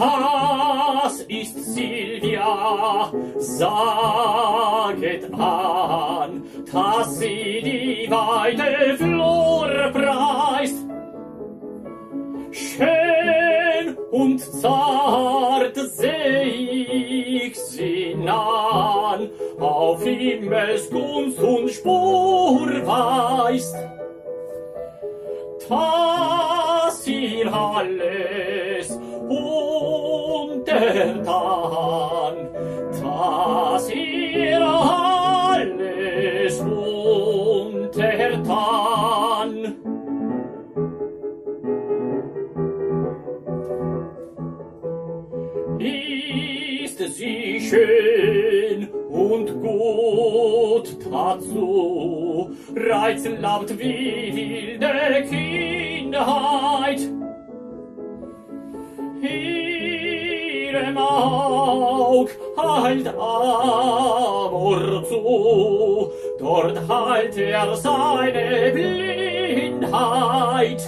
Was ist Silvia? Saget an, dass sie die weite Flur preist. Schön und zart seh ich sie nahen, auf Himmels Gunst und Spur weist. Dass ihr alles untertan, dass ihr alles untertan. Ist sie schön und gut dazu, reizend wie wilde Kindheit. Ihrem Aug heilt Amor zu, dort heilt seine Blindheit.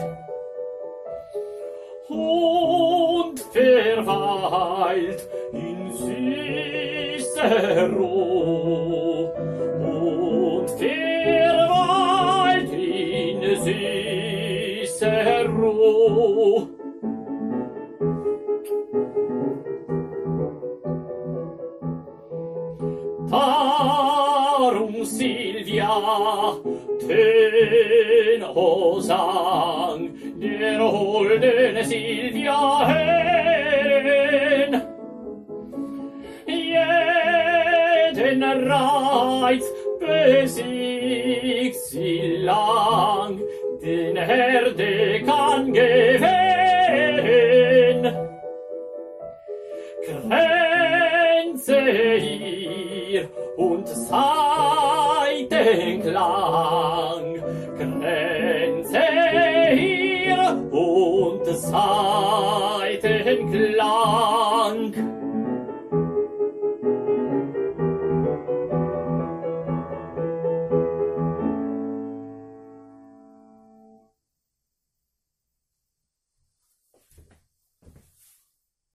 Und verweilt in süßer Ruh, und verweilt in süßer Ruh. Darum, Silvia, tön, o sang, der holden Silvia hen. Jeden Reiz besiegt sie lang, den Herde kann gewähren. Grenze ihr und Saitenklang, Grenze ihr und Saitenklang.